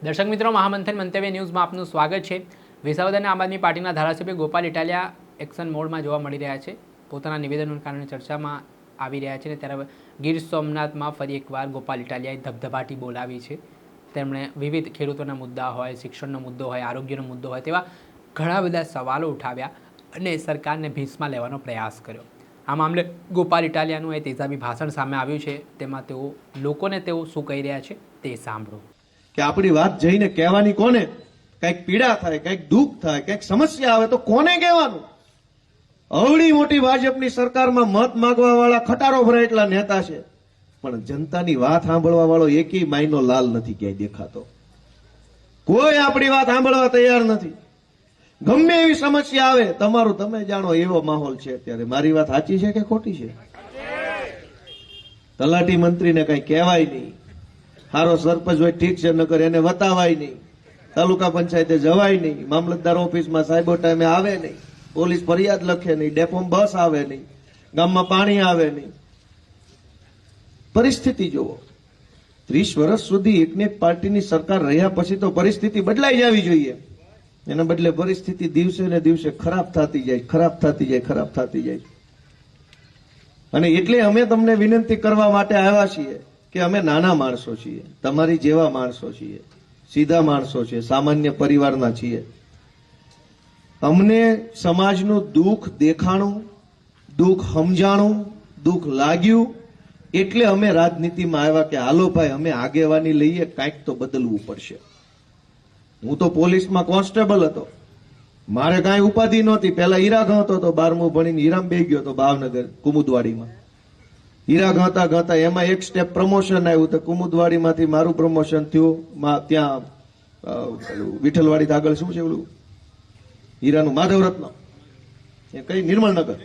દર્શક મિત્રો, મહામંથન મંતવ્ય ન્યૂઝમાં આપનું સ્વાગત છે। વિસાવદરના આમ આદમી પાર્ટીના ધારાસભ્ય ગોપાલ ઇટાલિયા એક્શન મોડમાં જોવા મળી રહ્યા છે। પોતાના નિવેદનોના કારણે ચર્ચામાં આવી રહ્યા છે। ત્યારે ગીર સોમનાથમાં ફરી એકવાર ગોપાલ ઇટાલિયાએ ધબધબાટી બોલાવી છે। તેમણે વિવિધ ખેડૂતોના મુદ્દા હોય, શિક્ષણનો મુદ્દો હોય, આરોગ્યનો મુદ્દો હોય તેવા ઘણા બધા સવાલો ઉઠાવ્યા અને સરકારને ભીંસમાં લેવાનો પ્રયાસ કર્યો। આ મામલે ગોપાલ ઇટાલિયાનું એ તેજાબી ભાષણ સામે આવ્યું છે। તેમાં લોકોને શું કહી રહ્યા છે તે સાંભળો। કે આપણી વાત જઈને કહેવાની કોને? કઈક પીડા થાય, કઈક દુઃખ થાય, કઈક સમસ્યા આવે તો કોને કહેવાનું? અવળી મોટી ભાજપની સરકારમાં મત માંગવા વાળા ખટારો ભરે એટલા નેતા છે, પણ જનતાની વાત સાંભળવા વાળો એકેય માયનો લાલ નથી ક્યાંય દેખાતો। કોઈ આપણી વાત સાંભળવા તૈયાર નથી। ગમે એવી સમસ્યા આવે, તમારું તમે જાણો એવો માહોલ છે અત્યારે। મારી વાત સાચી છે કે ખોટી છે? તલાટી મંત્રીને કઈ કહેવાય નહીં, હારો સરપંચ હોય ઠીક છે, નકર એને વતાવાય નહીં, તાલુકા પંચાયતે જવાય નહીં, મામલતદાર ઓફિસમાં સાહેબો ટાઈમે આવે નહીં, પોલીસ ફરિયાદ લખે નહીં, ડેપોમાં બસ આવે નહીં, ગામમાં પાણી આવે નહીં। પરિસ્થિતિ જુઓ, 30 વર્ષ સુધી એકને એક પાર્ટીની સરકાર રહ્યા પછી તો પરિસ્થિતિ બદલાઈ જવી જોઈએ। એના બદલે પરિસ્થિતિ દિવસે ને દિવસે ખરાબ થતી જાય, ખરાબ થતી જાય, ખરાબ થતી જાય। અને એટલે અમે તમને વિનંતી કરવા માટે આવ્યા છીએ કે અમે નાના માણસો છીએ, તમારી જેવા માણસો છીએ, સીધા માણસો છે, સામાન્ય પરિવારના છીએ। અમને સમાજનું દુઃખ દેખાણું, દુઃખ સમજાણું, દુઃખ લાગ્યું, એટલે અમે રાજનીતિમાં આવ્યા કે હાલો ભાઈ અમે આગેવાની લઈએ, કાંઈક તો બદલવું પડશે। હું તો પોલીસમાં કોન્સ્ટેબલ હતો, મારે કાંઈ ઉપાધિ નહોતી। પહેલા હીરા ગણતો હતો, 12મું ભણીને હીરામ બેસી ગયો હતો ભાવનગર કુમુદવાડીમાં। હીરા ગણતા ગણતા એમાં એક સ્ટેપ પ્રમોશન આવ્યું તો કુમુદવાડીમાંથી મારું પ્રમોશન થયું ત્યાં વિઠ્ઠલવાડી આગળ શું છે ઓલું હીરાનું માધવરત્ન, એ કઈ નિર્મળનગર,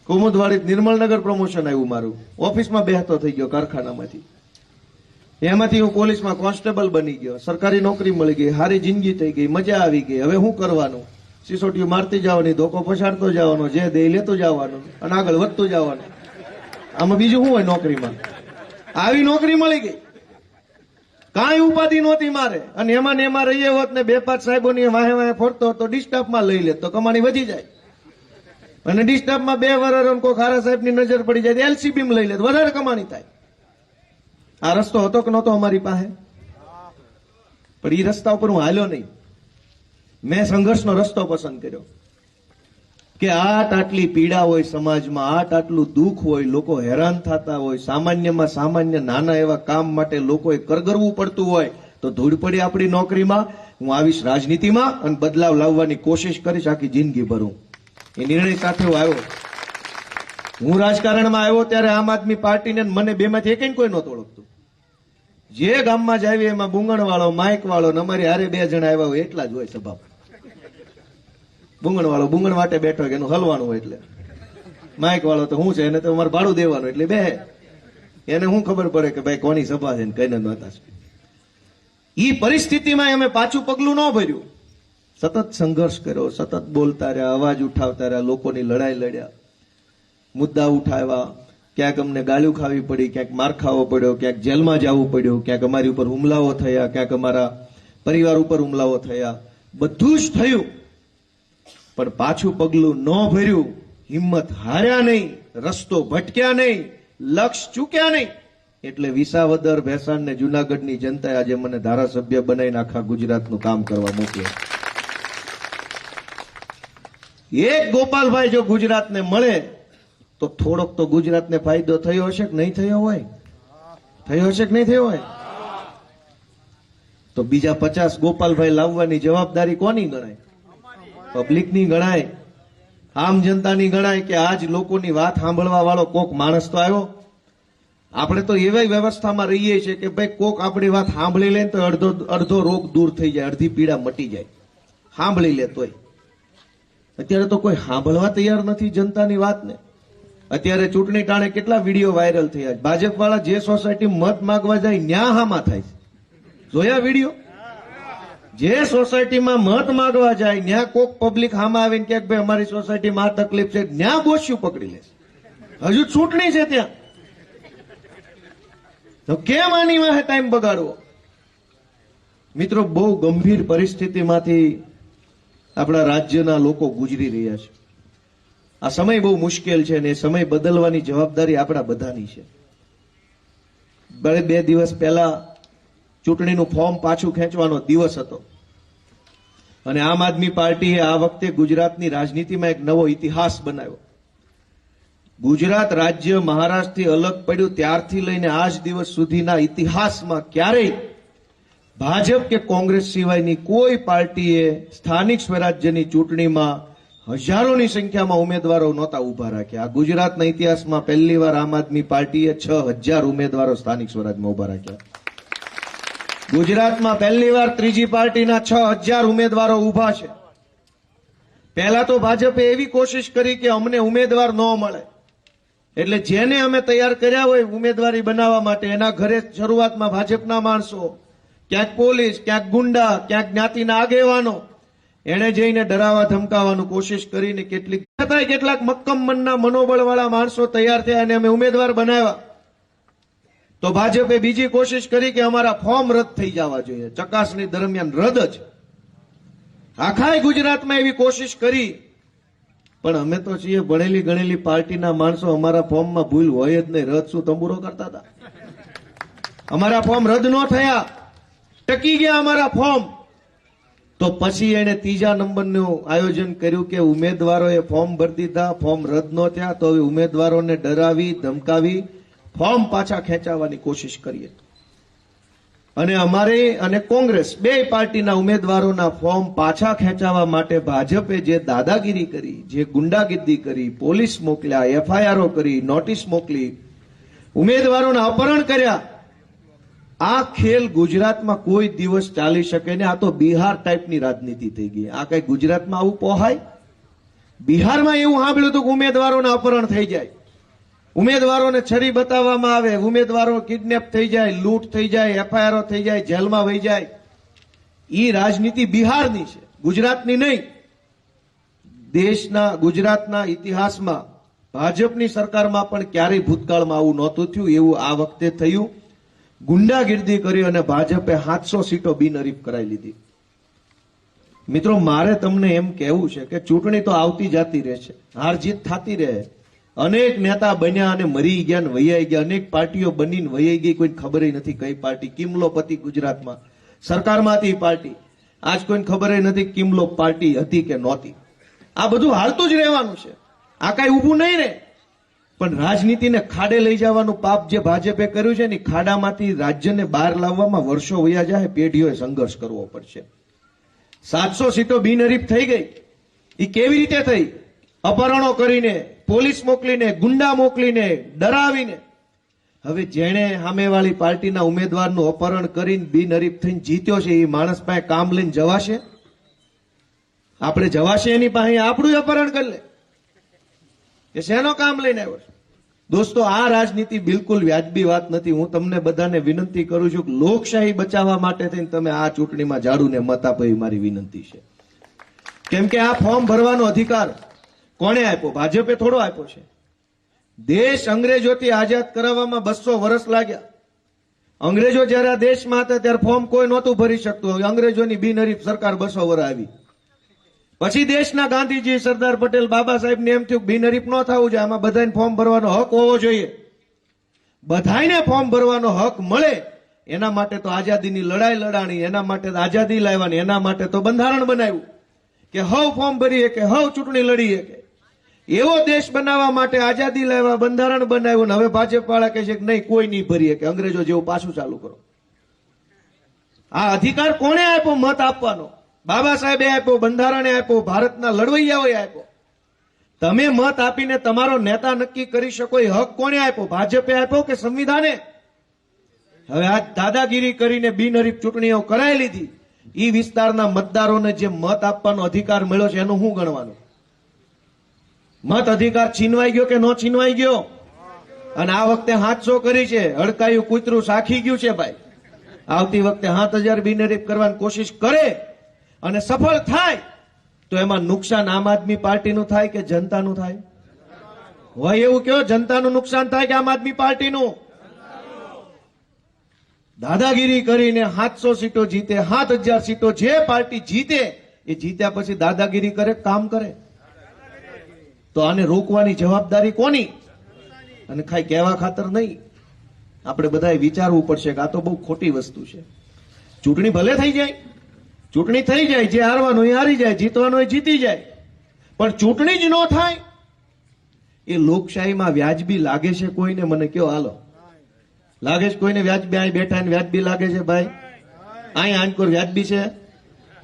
કુમુદવાડી નિર્મળનગર પ્રમોશન આવ્યું મારું। ઓફિસમાં બેહતો થઈ ગયો કારખાનામાંથી, એમાંથી હું પોલીસમાં કોન્સ્ટેબલ બની ગયો, સરકારી નોકરી મળી ગઈ, સારી જિંદગી થઈ ગઈ, મજા આવી ગઈ। હવે શું કરવાનું? સિસોટીઓ મારતી જવાની, ધોકો પછાડતો જવાનો, જે દે લેતો જવાનું અને આગળ વધતું જવાનું। આમાં બીજું શું હોય નોકરીમાં? આવી નોકરી મળી ગઈ, કાંઈ ઉપાધિ નહોતી મારે। અને એમાં ને એમાં રહીએ હોત ને 2-5 સાહેબોની વાહે વાહે ફરતો તો ડિસ્ટર્બમાં લઈ લેત તો કમાણી વધી જાય, અને ડિસ્ટર્બમાં 2 વર્ષ કોઈ ખારા સાહેબની નજર પડી જાય એલસીબી લઈ લેત, વધારે કમાણી થાય। આ રસ્તો હતો કે નહોતો અમારી પાસે? પણ એ રસ્તા ઉપર હું હાલ્યો નહીં, મેં સંઘર્ષનો રસ્તો પસંદ કર્યો કે આટલી પીડા હોય સમાજમાં, આટલું દુઃખ હોય, લોકો હેરાન થતા હોય, સામાન્યમાં સામાન્ય નાના એવા કામ માટે લોકોએ કરગરવું પડતું હોય, તો ધૂળ પડી આપણી નોકરીમાં। હું આવીશ રાજનીતિમાં અને બદલાવ લાવવાની કોશિશ કરીશ, આખી જિંદગી ભરું। એ નિર્ણય સાથે હું આવ્યો। હું રાજકારણમાં આવ્યો ત્યારે આમ આદમી પાર્ટીને મને બેમાંથી એકેય કોઈ નહોતું ઓળખતું। જે ગામમાં જાવી એમાં બુંગણ વાળો, માઇક વાળો, અમારી હારે 2 જણા આવ્યા હોય એટલા જ હોય સભા। બુંગણ વાળો બુંગણ વાટે બેઠો હોય, એનું હલવાનું હોય, એટલે માઇક વાળો તો હું છે, એને તો અમારે ભાડું દેવાનું, એટલે બે એને શું ખબર પડે કે ભાઈ કોની સભા છે ને કઈને નહોતા। ઈ પરિસ્થિતિમાં અમે પાછું પગલું ન ભર્યું, સતત સંઘર્ષ કર્યો, સતત બોલતા રહ્યા, અવાજ ઉઠાવતા રહ્યા, લોકોની લડાઈ લડ્યા, મુદ્દા ઉઠાવ્યા। ક્યાંક અમને ગાળ્યું ખાવી પડી, ક્યાંક માર ખાવો પડ્યો, ક્યાંક જેલમાં જવું પડ્યું, ક્યાંક અમારી ઉપર હુમલાઓ થયા, ક્યાંક અમારા પરિવાર ઉપર હુમલાઓ થયા, બધું જ થયું। પણ પાછું પગલું ન ભર્યું, હિંમત હાર્યા નહીં, રસ્તો ભટક્યા નહીં, લક્ષ ચૂક્યા નહીં। એટલે વિસાવદર, ભેસાણ ને જુનાગઢની જનતાએ આજે મને ધારાસભ્ય બનાવીને આખા ગુજરાતનું કામ કરવા મોકલ્યા। એક ગોપાલભાઈ જો ગુજરાતને મળે તો થોડોક તો ગુજરાતને ફાયદો થયો હશે કે નહીં થયો હોય? થયો હશે કે નહીં થયો હોય? તો બીજા 50 ગોપાલભાઈ લાવવાની જવાબદારી કોની ગણાય? પબ્લિકની ગણાય, આમ જનતાની ગણાય કે આજ લોકોની વાત સાંભળવા વાળો કોક માણસ તો આવ્યો। આપણે તો એવી વ્યવસ્થામાં રહીએ છીએ કે ભાઈ કોક આપણી વાત સાંભળી લે તો અડધો રોગ દૂર થઈ જાય, અડધી પીડા મટી જાય, સાંભળી લે તોય। અત્યારે તો કોઈ સાંભળવા તૈયાર નથી જનતાની વાતને। અત્યારે ચૂંટણી ટાણે કેટલા વિડીયો વાયરલ થયા, ભાજપ વાળા જે સોસાયટી મત માંગવા જાય ન્યા હામાં થાય છે, જોયા વિડીયો? જે સોસાયટીમાં મત માંગવા જાય ન્યા કોક પબ્લિક હામાં આવીને કે ભાઈ અમારી સોસાયટીમાં આ તકલીફ છે, ન્યા બોસ્યું પકડી લે। હજુ ચૂંટણી છે ત્યાં, તો કેમ આની વાહે ટાઈમ બગાડવો? મિત્રો, બહુ ગંભીર પરિસ્થિતિમાંથી આપણા રાજ્યના લોકો ગુજરી રહ્યા છે. આ સમય બહુ મુશ્કેલ છે અને એ સમય બદલવાની જવાબદારી આપણા બધાની છે. બે દિવસ પહેલા ચૂંટણીનું ફોર્મ પાછું ખેંચવાનો દિવસ હતો અને આમ આદમી પાર્ટીએ આ વખતે ગુજરાતની રાજનીતિમાં એક નવો ઇતિહાસ બનાવ્યો. ગુજરાત રાજ્ય મહારાષ્ટ્રથી અલગ પડ્યું ત્યારથી લઈને આજ દિવસ સુધીના ઇતિહાસમાં ક્યારેય ભાજપ કે કોંગ્રેસ સિવાયની કોઈ પાર્ટીએ સ્થાનિક સ્વરાજ્યની ચૂંટણીમાં હજારોની સંખ્યામાં ઉમેદવારો નહોતા ઉભા રાખ્યા. આ ગુજરાતના ઇતિહાસમાં પહેલીવાર આમ આદમી પાર્ટીએ 6,000 ઉમેદવારો સ્થાનિક સ્વરાજમાં ઉભા રાખ્યા. ગુજરાતમાં પહેલીવાર ત્રીજી પાર્ટીના 6,000 ઉમેદવારો ઉભા છે. પહેલા તો ભાજપે એવી કોશિશ કરી કે અમને ઉમેદવાર ન મળે એટલે જેને અમે તૈયાર કર્યા હોય ઉમેદવારી બનાવવા માટે એના ઘરે શરૂઆતમાં ભાજપના માણસો, ક્યાંક પોલીસ, ક્યાંક ગુંડા, ક્યાંક જ્ઞાતિના આગેવાનો, એને જઈને ડરાવા ધમકાવવાનું કોશિશ કરીને કેટલાક મક્કમ મનના મનોબળવાળા માણસો તૈયાર થયા અને અમે ઉમેદવાર બનાવ્યા. તો ભાજપે બીજી કોશિશ કરી કે અમારા ફોર્મ રદ થઈ જવા જોઈએ. ચકાસણી દરમિયાન રદ જ. આખા ગુજરાતમાં એવી કોશિશ કરી, પણ અમે તો છીએ ભણેલી ગણેલી પાર્ટીના માણસો, અમારા ફોર્મમાં ભૂલ હોય જ નહીં. રદ શું તંબુરો કરતા હતા? અમારા ફોર્મ રદ ન થયા, ટકી ગયા અમારા ફોર્મ. તો પછી એને ત્રીજા નંબરનું આયોજન કર્યું કે ઉમેદવારોએ ફોર્મ ભરી દીધા, ફોર્મ રદ ન થયા, તો હવે ઉમેદવારોને ડરાવી ધમકાવી ફોર્મ પાછા ખેંચાવવાની કોશિશ કરીએ. અને અમારે અને કોંગ્રેસ બે પાર્ટીના ઉમેદવારોના ફોર્મ પાછા ખેંચાવવા માટે ભાજપે જે દાદાગીરી કરી, જે ગુંડાગીરી કરી, પોલીસ મોકલ્યા, એફઆઈઆરો કરી, નોટિસ મોકલી, ઉમેદવારોના અપહરણ કર્યા, આ ખેલ ગુજરાતમાં કોઈ દિવસ ચાલી શકે ને. આ તો બિહાર ટાઈપની રાજનીતિ થઈ ગઈ. આ કઈ ગુજરાતમાં આવું પોહાય? બિહારમાં એવું સાંભળ્યું હતું કે ઉમેદવારોના અપહરણ થઈ જાય, ઉમેદવારોને છરી બતાવવામાં આવે, ઉમેદવારો કિડનેપ થઈ જાય, લૂંટ થઈ જાય, એફઆઈઆરો થઈ જાય, જેલમાં વહી જાય. ઈ રાજનીતિ બિહારની છે, ગુજરાતની નહીં. દેશના ગુજરાતના ઇતિહાસમાં ભાજપની સરકારમાં પણ ક્યારેય ભૂતકાળમાં આવું નહોતું થયું, એવું આ વખતે થયું. ગુંડાગીર્દી કરી અને ભાજપે 700 સીટો બિનહરીફ કરાવી લીધી. મિત્રો, મારે તમને એમ કહેવું છે કે ચૂંટણી તો આવતી જાતી રહેશે, હાર જીત થતી રહે. અનેક નેતા બન્યા અને મરી ગયા ને વૈયાઈ ગયા, અનેક પાર્ટીઓ બનીને વૈયાઈ ગઈ, કોઈ ખબર નથી કઈ પાર્ટી. કિમલો પતિ ગુજરાતમાં સરકારમાં હતી પાર્ટી, આજ કોઈને ખબર નથી કિમલો પાર્ટી હતી કે નહોતી. આ બધું હાલતું જ રહેવાનું છે, આ કઈ ઊભું નહીં રહે. પણ રાજનીતિને ખાડે લઈ જવાનું પાપ જે ભાજપે કર્યું છે ને, ખાડામાંથી રાજ્યને બહાર લાવવામાં વર્ષો વયા જાય, પેઢીઓએ સંઘર્ષ કરવો પડશે. 700 સીટો બિનહરીફ થઈ ગઈ. એ કેવી રીતે થઈ? અપહરણો કરીને, પોલીસ મોકલીને, ગુંડા મોકલીને, ડરાવીને. હવે જેણે સામેવાળી પાર્ટીના ઉમેદવારનું અપહરણ કરીને બિનહરીફ થઈને જીત્યો છે, એ માણસ પાસે કામ લઈને જવાશે? આપણે જવાશે એની પાસે? આપણું અપહરણ કરી લે કે શેનો કામ લઈને આવ્યો છે? દોસ્તો, આ રાજનીતિ બિલકુલ વ્યાજબી વાત નથી. હું તમને બધાને વિનંતી કરું છું કે લોકશાહી બચાવવા માટે થઈને તમે આ ચૂંટણીમાં ઝાડુને મત આપો, એ મારી વિનંતી છે. કેમ કે આ ફોર્મ ભરવાનો અધિકાર કોણે આપ્યો? ભાજપે થોડો આપ્યો છે. દેશ અંગ્રેજોથી આઝાદ કરાવવામાં 200 વર્ષ લાગ્યા. અંગ્રેજો જયારે આ દેશમાં હતા ત્યારે ફોર્મ કોઈ નહોતું ભરી શકતું. અંગ્રેજોની બિનહરીફ સરકાર 200 વર્ષ આવી. પછી દેશના ગાંધીજી, સરદાર પટેલ, બાબા સાહેબને એમ થયું બિનહરીફ ન થવું જોઈએ, આમાં બધાને ફોર્મ ભરવાનો હક હોવો જોઈએ. બધાને ફોર્મ ભરવાનો હક મળે એના માટે તો આઝાદીની લડાઈ લડાણી, એના માટે આઝાદી લાવવાની, એના માટે તો બંધારણ બનાવ્યું કે હવ ફોર્મ ભરીએ કે હવ ચૂંટણી લડીએ કે. એવો દેશ બનાવવા માટે આઝાદી લાવ્યા, બંધારણ બનાવ્યું. ને હવે ભાજપ વાળા કહે છે કે નહીં, કોઈ નહીં ભરીએ, કે અંગ્રેજો જેવું પાછું ચાલુ કરો. આ અધિકાર કોણે આપ્યો મત આપવાનો? બાબા સાહેબે આપ્યો, બંધારણે આપ્યો, ભારતના લડવૈયાઓએ આપ્યો. તમે મત આપીને તમારો નેતા નક્કી કરી શકો એ હક કોણે આપ્યો? ભાજપે આપ્યો કે સંવિધાને? હવે આ દાદાગીરી કરીને બિનહરીફ ચૂંટણીઓ કરાવી લીધી. ઈ વિસ્તારના મતદારોને જે મત આપવાનો અધિકાર મળ્યો છે એનું શું ગણવાનું? મત અધિકાર છીનવાઈ ગયો કે ન છીનવાઈ ગયો? અને આ વખતે 700 કરી છે. હડકાયું કૂતરું સાખી ગયું છે ભાઈ. આવતી વખતે 7000 બિનહરીફ કરવાની કોશિશ કરે અને સફળ થાય તો એમાં નુકસાન આમ આદમી પાર્ટીનું થાય કે જનતાનું થાય? હોય એવું કયો, જનતાનું નુકસાન થાય કે આમ આદમી પાર્ટીનું? દાદાગીરી કરીને 700 સીટો જીતે, 7000 સીટો, જે પાર્ટી જીતે એ જીત્યા પછી દાદાગીરી કરે, કામ કરે. તો આને રોકવાની જવાબદારી કોની? અને ખાઈ કહેવા ખાતર નહીં, આપણે બધાએ વિચારવું પડશે કે આ તો બહુ ખોટી વસ્તુ છે. ચૂંટણી ભલે થઈ જાય, ચૂંટણી થઈ જાય, જે હારવાનું એ હારી જાય, જીતવાનું એ જીતી જાય, પણ ચૂંટણી જ ન થાય એ લોકશાહીમાં વ્યાજબી લાગે છે કોઈને? મને કયો, હાલો, લાગે છે કોઈને વ્યાજબી? અહીં બેઠા ને વ્યાજબી લાગે છે ભાઈ? અહીં આંકોર વ્યાજબી છે?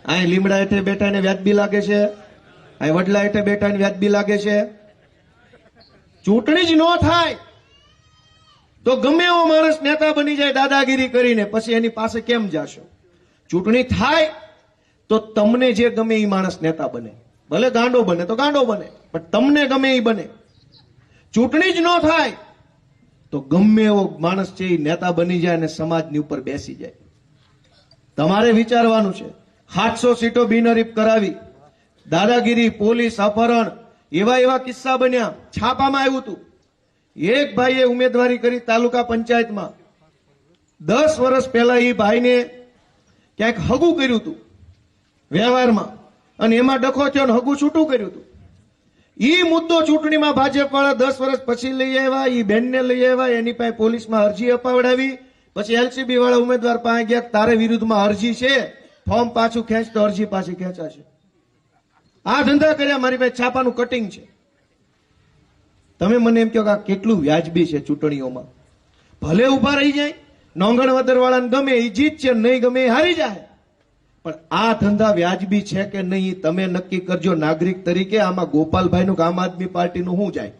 અહીં લીમડા હેઠે બેઠા ને વ્યાજબી લાગે છે? અહીં વડલા હેઠે બેઠા ને વ્યાજબી લાગે છે? ચૂંટણી જ ન થાય તો ગમે એવો માણસ નેતા બની જાય દાદાગીરી કરીને, પછી એની પાસે કેમ જાશો? ચૂંટણી થાય તો તમને જે ગમે એ માણસ નેતા બને, ભલે ગાંડો બને તો ગાંડો બને, પણ તમને ગમે એ બને. ચૂંટણી જ ન થાય તો ગમે એવો માણસ છે એ નેતા બની જાય અને સમાજની ઉપર બેસી જાય. તમારે વિચારવાનું છે. 700 સીટો બિનહરીફ કરાવી, દાદાગીરી, પોલીસ અપહરણ, એવા કિસ્સા બન્યા. છાપામાં આવ્યું હતું, એક ભાઈએ ઉમેદવારી કરી તાલુકા પંચાયતમાં. 10 વર્ષ પહેલા એ ભાઈને ક્યાંક હગું કર્યું હતું વ્યવહારમાં, અને એમાં ડખો થયો ને હગું છૂટું કર્યું હતું. ઈ મુદ્દો ચૂંટણીમાં ભાજપ વાળા 10 વર્ષ પછી લઈ આવ્યા, ઈ બેનને લઈ આવ્યા, એની પાસે પોલીસમાં અરજી અપાવડાવી. પછી એલસીબી વાળા ઉમેદવાર પાસે ગયા, તારે વિરુદ્ધમાં અરજી છે, ફોર્મ પાછું ખેંચ, તો અરજી પાછી ખેંચાશે. આ ધંધા કર્યા. મારી પાસે છાપાનું કટિંગ છે. તમે મને એમ કહો કે આ કેટલું વ્યાજબી છે? ચૂંટણીઓમાં ભલે ઉભા રહી જાય, નોંગણ વદર વાળાને ગમે એ જીત છે, નહીં ગમે એ હારી જાય, પણ આ ધંધા વ્યાજબી છે કે નહીં તમે નક્કી કરજો નાગરિક તરીકે. આમાં ગોપાલભાઈનું આમ આદમી પાર્ટીનું શું જાય?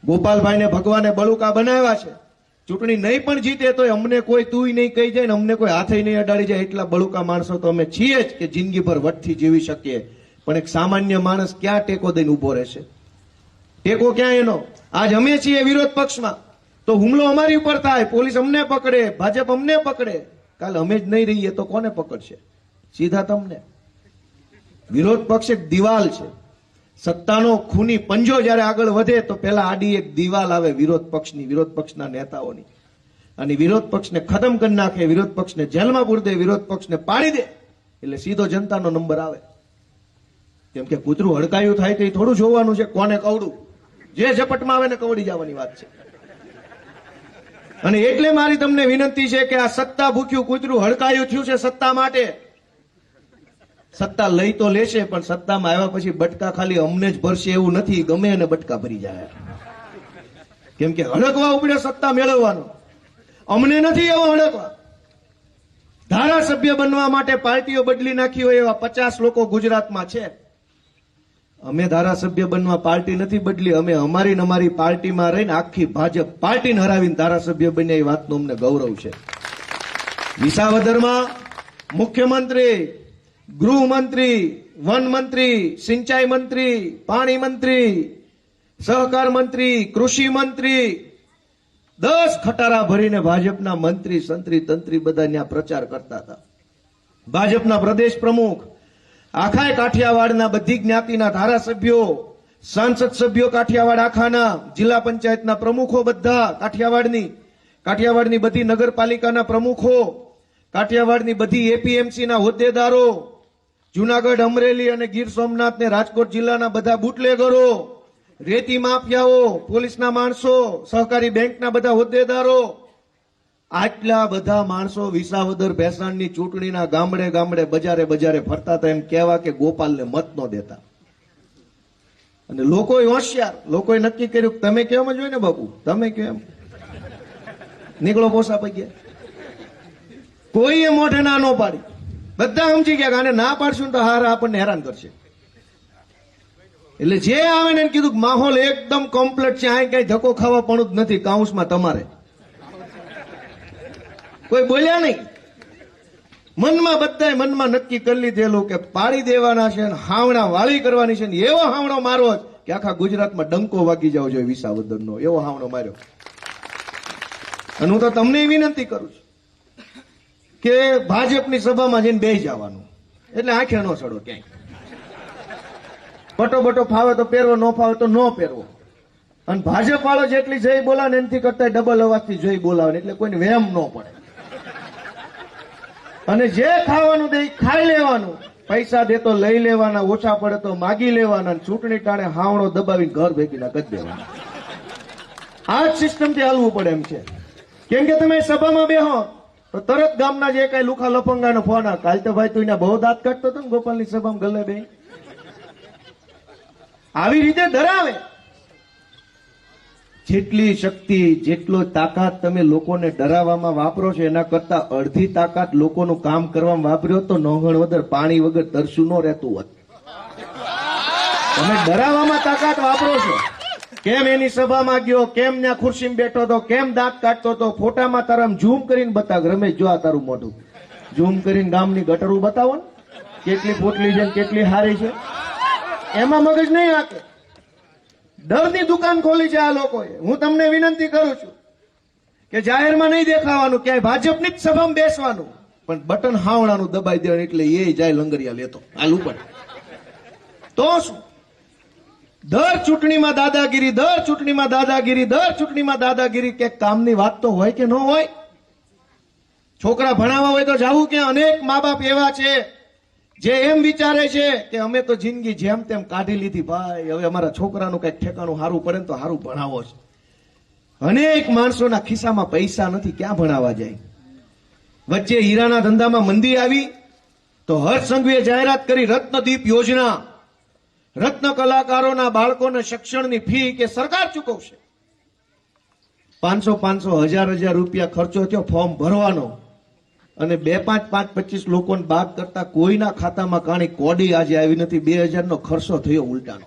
ગોપાલભાઈને ભગવાને બળુકા બનાવ્યા છે. ચૂંટણી નહીં પણ જીતે તો અમને કોઈ તુંય નહીં કહી જાય ને અમને કોઈ હાથે નહીં અડાડી જાય, એટલા બળુકા માણસો તો અમે છીએ જ કે જિંદગીભર વટથી જીવી શકીએ. પણ એક સામાન્ય માણસ ક્યાં ટેકો દઈને ઉભો રહેશે? ટેકો ક્યાં એનો? આજ અમે છીએ વિરોધ પક્ષમાં તો હુમલો અમારી ઉપર થાય, પોલીસ અમને પકડે, ભાજપ અમને પકડે, કાલે અમે જ નહીં રહીએ તો કોને પકડશે? સીધા તમને. વિરોધ પક્ષ એક દિવાલ છે. સત્તાનો ખૂની પંજો જયારે આગળ વધે તો પેલા આડી એક દિવાલ આવે વિરોધ પક્ષની, વિરોધ પક્ષના નેતાઓની, અને વિરોધ પક્ષને ખતમ કરી નાખે, વિરોધ પક્ષને જેલમાં પૂરી દે, વિરોધ પક્ષને પાડી દે, એટલે સીધો જનતાનો નંબર આવે. કેમ કે કૂતરું હડકાયું થાય તો એ થોડું જોવાનું છે કોને કવડું, જે ઝપટમાં આવે ને કવડી જવાની વાત છે. અને એટલે મારી તમને વિનંતી છે કે આ સત્તા ભૂખ્યું કૂતરું હડકાયું થયું છે સત્તા માટે. સત્તા લઈ તો લેશે પણ સત્તામાં આવ્યા પછી બટકા ખાલી અમને જ ભરશે એવું નથી, ગમે એને બટકા ભરી જાય. કેમ કે હડકવા ઉપડે સત્તા મેળવવાનો, અમને નથી એવો હડકવા. ધારાસભ્ય બનવા માટે પાર્ટીઓ બદલી નાખી હોય એવા 50 લોકો ગુજરાતમાં છે. અમે ધારાસભ્ય બનવા પાર્ટી નથી બદલી, અમે અમારી પાર્ટીમાં રહીને આખી ભાજપ પાર્ટીને હરાવીને ધારાસભ્ય બન્યા, એ વાતનું અમને ગૌરવ છે. વિસાવદરમાં મુખ્યમંત્રી, ગૃહમંત્રી, વન મંત્રી, સિંચાઈ મંત્રી, પાણી મંત્રી, સહકાર મંત્રી, કૃષિ મંત્રી, 10 ખટારા ભરીને ભાજપના મંત્રી, સંત્રી, તંત્રી બધા ત્યાં પ્રચાર કરતા હતા. ભાજપના પ્રદેશ પ્રમુખ, આખા કાઠિયાવાડના બધી જ્ઞાતિના ધારાસભ્યો, સાંસદ સભ્યો કાઠિયાવાડ આખાના, જિલ્લા પંચાયતના પ્રમુખો બધા કાઠિયાવાડની બધી નગરપાલિકાના પ્રમુખો, કાઠિયાવાડની બધી એપીએમસી ના હોદ્દેદારો, જુનાગઢ, અમરેલી અને ગીર સોમનાથ ને રાજકોટ જિલ્લાના બધા બુટલેગરો, રેતી માફિયાઓ, પોલીસના માણસો, સહકારી બેંકના બધા હોદ્દેદારો, આટલા બધા માણસો વિસાવદર ભેસાણની ચૂંટણીના ગામડે ગામડે બજારે ફરતા હતા. એમ કહેવા કે ગોપાલને મત ન દેતા. અને લોકોએ હોશિયાર, લોકોએ નક્કી કર્યું કે તમે કેમ જ હોય ને બાપુ, તમે કેમ નીકળો પોસા પગ્યા. કોઈએ મોઢે ના ન પાડી, બધા સમજી ગયા કે આને ના પાડશું તો હારા આપણને હેરાન કરશે. એટલે જે આવે ને કીધું કે માહોલ એકદમ કમ્પ્લીટ છે, આ કઈ ધક્કો ખાવા પણ જ નથી, કાઉન્સમાં તમારે. કોઈ બોલ્યા નહીં. મનમાં નક્કી કરી લીધેલું કે પાડી દેવાના છે, હાવણા વાળી કરવાની છે, એવો હાવણો મારો કે આખા ગુજરાતમાં ડંકો વાગી જાવ જોઈએ વિસાવદરનો, એવો હાવણો માર્યો. અને હું તો તમને વિનંતી કરું છું કે ભાજપની સભામાં જઈને બેસી જવાનું, એટલે આંખે ન ચડો ક્યાંય. બટો ફાવે તો પહેરવો, ન ફાવે તો ન પહેરવો. અને ભાજપ વાળો જેટલી જય બોલાવે એનાથી કરતા ડબલ અવાજથી જય બોલાવે, એટલે કોઈને વહેમ ન પડે. અને જે ખાવાનું દે ઈ ખાઈ લેવાનું, પૈસા દે તો લઈ લેવાના, ઓછા પડે તો માગી લેવાના, અને ચૂંટણી ટાણે હાવણો દબાવીને ઘર ભેગીના કરી દેવાના. આ જ સિસ્ટમથી હાલવું પડે એમ છે. કેમ કે તમે સભામાં બેહો તો તરત ગામના જે કઈ લુખા લફંગાનો ફોન આવે, કાલ તો ભાઈ તું એને બહુ દાંત કાઢતો હતો ને ગોપાલની સભામાં ગલ્લે બે. આવી રીતે ડરાવે. જેટલી શક્તિ, જેટલો તાકાત તમે લોકોને ડરાવવામાં વાપરો છો, એના કરતા અડધી તાકાત લોકોનું કામ કરવામાં વાપર્યો તો નોંગણ વગર પાણી વગર તરશું ન રહેતું હોત. તમે ડરાવવામાં તાકાત વાપરો છો. કેમ એની સભામાં ગયો, કેમ ત્યાં ખુરશીમાં બેઠો હતો, કેમ દાંત કાઢતો હતો, ફોટામાં તારા ઝૂમ કરીને બતાવ. રમેશ જો આ તારું મોઢું ઝૂમ કરીને ગામની ગટરું બતાવો ને, કેટલી પોટલી છે ને કેટલી હારી છે. એમાં મગજ નહીં હાકે. ડરની દુકાન ખોલી છે આ લોકોએ. હું તમને વિનંતી કરું છું કે જાહેરમાં નહીં દેખાવાનું, ક્યાંય ભાજપની જ સભામાં બેસવાનું, પણ બટન હાવણાનું દબાઈ દેવાનું, એટલે એ જાય લંગરિયા લેતો હાલ ઉપર. તો શું? દર ચૂંટણીમાં દાદાગીરી, દર ચૂંટણીમાં દાદાગીરી, દર ચૂંટણીમાં દાદાગીરી. કે કામની વાત તો હોય કે ન હોય? છોકરા ભણાવવા હોય તો જાવું કે અનેક મા બાપ એવા છે જે એમ વિચારે છે કે અમે તો જિંદગી જેમ તેમ કાઢી લીધી ભાઈ, હવે અમારા છોકરાનું કઈક ઠેકાણું સારું પડે ને તો સારું ભણાવો છે. અનેક માણસોના ખિસ્સામાં પૈસા નથી, ક્યાં ભણાવવા જાય? વચ્ચે હીરાના ધંધામાં મંદી આવી તો હર્ષ સંઘવીએ જાહેરાત કરી રત્નદીપ યોજના. રત્ન કલાકારોના બાળકોને શિક્ષણની ફી કે સરકાર ચૂકવશે. 500 1000 રૂપિયા ખર્ચો થયો ફોર્મ ભરવાનો, અને 2-5 લોકોને બાદ કરતા કોઈના ખાતામાં કાણી કોડી આજે આવી નથી. 2000 નો ખર્ચો થયો ઉલટાનો.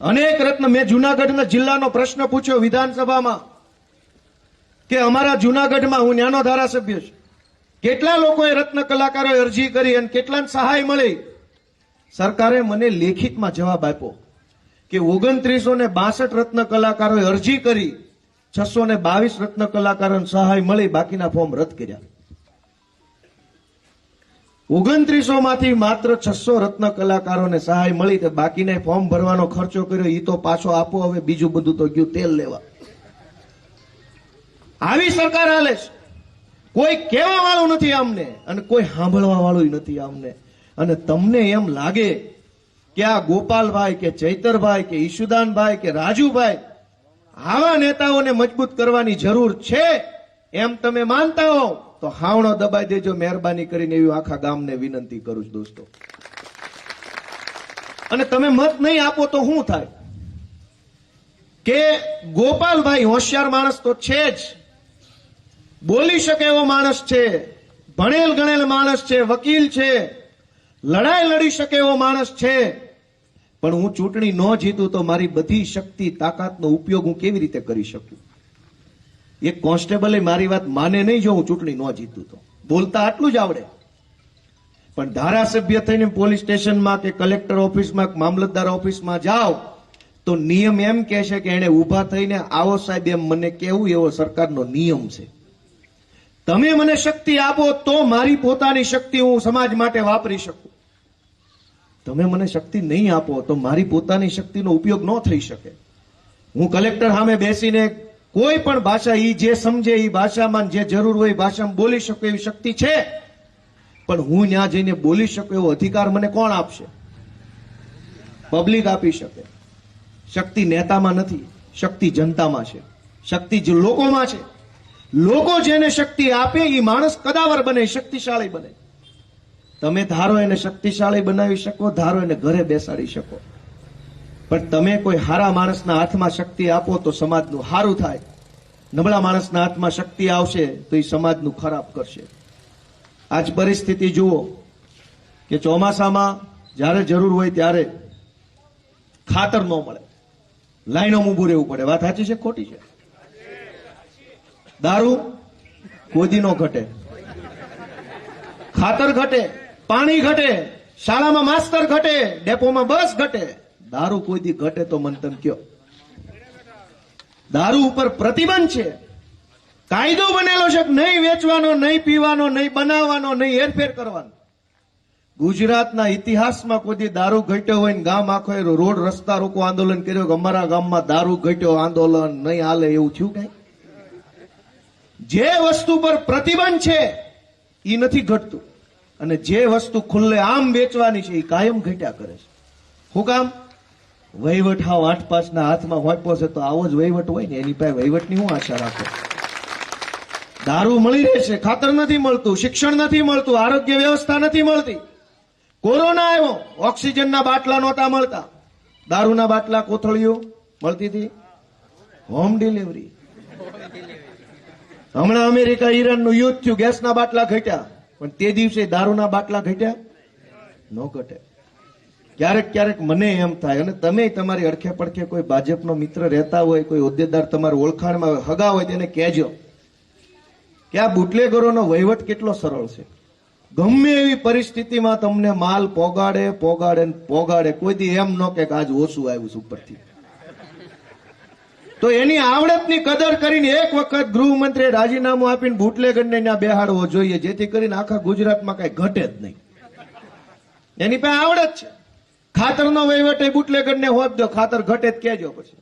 અનેક રત્ન. મેં જુનાગઢના જિલ્લાનો પ્રશ્ન પૂછ્યો વિધાનસભામાં કે અમારા જુનાગઢમાં, હું ત્યાંનો ધારાસભ્ય છું, કેટલા લોકોએ રત્ન કલાકારોએ અરજી કરી અને કેટલાને સહાય મળી? સરકારે મને લેખિતમાં જવાબ આપ્યો કે 2962 રત્ન કલાકારોએ અરજી કરી, 622 રત્ન કલાકારોને સહાય મળી, બાકીના ફોર્મ રદ કર્યા. 2900 માંથી માત્ર 600 રત્ન કલાકારોને સહાય મળી, તો બાકીના ફોર્મ ભરવાનો ખર્ચો કર્યો એ તો પાછો આપો. હવે બીજું બધું તો ગયું તેલ લેવા. આવી સરકાર હાલે છે. કોઈ કહેવા વાળું નથી અમને, અને કોઈ સાંભળવા વાળું નથી અમને. અને તમને એમ લાગે કે આ ગોપાલભાઈ કે ચૈતરભાઈ કે ઈશુદાનભાઈ કે રાજુભાઈ, આવા નેતાઓને મજબૂત કરવાની જરૂર છે એમ તમે માનતા હો તો હાવણો દબાઈ દેજો મહેરબાની કરીને, એવી આખા ગામને વિનંતી કરું છું દોસ્તો. અને તમે મત નહીં આપો તો શું થાય? કે ગોપાલભાઈ હોશિયાર માણસ તો છે જ, બોલી શકે એવો માણસ છે, ભણેલ ગણેલ માણસ છે, વકીલ છે, લડાઈ લડી શકે એવો માણસ છે. પણ હું ચૂંટણી ન જીતું તો મારી બધી શક્તિ તાકાતનો ઉપયોગ હું કેવી રીતે કરી શકું? એક કોન્સ્ટેબલે મારી વાત માને નહીં જો હું ચૂંટણી ન જીતું તો. બોલતા આટલું જ આવડે, પણ ધારાસભ્ય થઈને પોલીસ સ્ટેશનમાં કે કલેક્ટર ઓફિસમાં કે મામલતદાર ઓફિસમાં જાઓ તો નિયમ એમ કહે છે કે એને ઉભા થઈને આવો સાહેબ એમ મને કહેવું, એવો સરકારનો નિયમ છે. તમે મને શક્તિ આપો તો મારી પોતાની શક્તિ હું સમાજ માટે વાપરી શકું. તમે મને શક્તિ નહીં આપો તો મારી પોતાની શક્તિનો ઉપયોગ ન થઈ શકે. હું કલેક્ટર સામે બેસીને કોઈ પણ ભાષા ઈ જે સમજે એ ભાષામાં, જે જરૂર હોય એ ભાષામાં બોલી શકું એવી શક્તિ છે, પણ હું ત્યાં જઈને બોલી શકું એવો અધિકાર મને કોણ આપશે? પબ્લિક આપી શકે. શક્તિ નેતામાં નથી, શક્તિ જનતામાં છે, શક્તિ જ લોકોમાં છે. લોકો જેને શક્તિ આપે એ માણસ કદાવર બને, શક્તિશાળી બને. તમે ધારો એને શક્તિશાળી બનાવી શકો, ધારો એને ઘરે બેસાડી શકો, પણ તમે કોઈ હારા માણસના હાથમાં શક્તિ આપો તો સમાજનું સારું થાય. નબળા માણસના હાથમાં શક્તિ આવશે તો એ સમાજનું ખરાબ કરશે. આજ પરિસ્થિતિ જુઓ કે ચોમાસામાં જ્યારે જરૂર હોય ત્યારે ખાતર ન મળે, લાઈનોમાં ઊભું રહેવું પડે. વાત સાચી છે ખોટી છે? દારૂ કોઈ નો ઘટે, ખાતર ઘટે, પાણી ઘટે, શાળામાં માસ્તર ઘટે, ડેપોમાં બસ ઘટે, દારૂ કોઈ દી ઘટે તો મન તમ કયો? દારૂ ઉપર પ્રતિબંધ છે, કાયદો બનેલો છે, નહીં વેચવાનો, નહીં પીવાનો, નહીં બનાવવાનો, નહીં હેરફેર કરવાનો. ગુજરાતના ઇતિહાસમાં કોઈ દી દારૂ ઘટ્યો હોય ને ગામ આખો રોડ રસ્તા રોકો આંદોલન કર્યો કે અમારા ગામમાં દારૂ ઘટ્યો, આંદોલન નહીં હાલે, એવું થયું કઈ? જે વસ્તુ પર પ્રતિબંધ છે ઈ નથી ઘટતું. અને જે વસ્તુ ખુલ્લે આમ વેચવાની છે એ કાયમ ઘટ્યા કરે છે. શું કામ? વહીવટ હાવ 8-5 ના હાથમાં હોપ્યો છે તો આવો જ વહીવટ હોય ને, એની પાસે વહીવટની હું આશા રાખો? દારૂ મળી રહેશે, ખાતર નથી મળતું, શિક્ષણ નથી મળતું, આરોગ્ય વ્યવસ્થા નથી મળતી. કોરોના આવ્યો, ઓક્સિજનના બાટલા નહોતા મળતા, દારૂના બાટલા કોથળીઓ મળતી હતી, હોમ ડિલિવરી. હમણાં અમેરિકા ઈરાનનું યુદ્ધ થયું, ગેસના બાટલા ઘટ્યા, પણ તે દિવસે દારૂના બાટલા ઘટ્યા ન ઘટે. ક્યારેક ક્યારેક મને એમ થાય, અને તમે તમારી અડખે પડખે કોઈ ભાજપનો મિત્ર રહેતા હોય, કોઈ હોદ્દેદાર તમારા ઓળખાણમાં હગા હોય તેને કહેજો કે આ બુટલેગરોનો વહીવટ કેટલો સરળ છે. ગમે એવી પરિસ્થિતિમાં તમને માલ પોગાડે પોગાડે ને પોગાડે, કોઈ દી એમ ન કે આજ ઓછું આવ્યું છે ઉપરથી. તો એની આવડતની કદર કરીને એક વખત ગૃહમંત્રીએ રાજીનામું આપીને બુટલેગરને ત્યાં બેહાડવો જોઈએ, જેથી કરીને આખા ગુજરાતમાં કઈ ઘટે જ નહીં. એની પાસે આવડત છે. ખાતરનો વહીવટ એ બુટલેગરને હોપ દો, ખાતર ઘટે જ કહેજો પછી.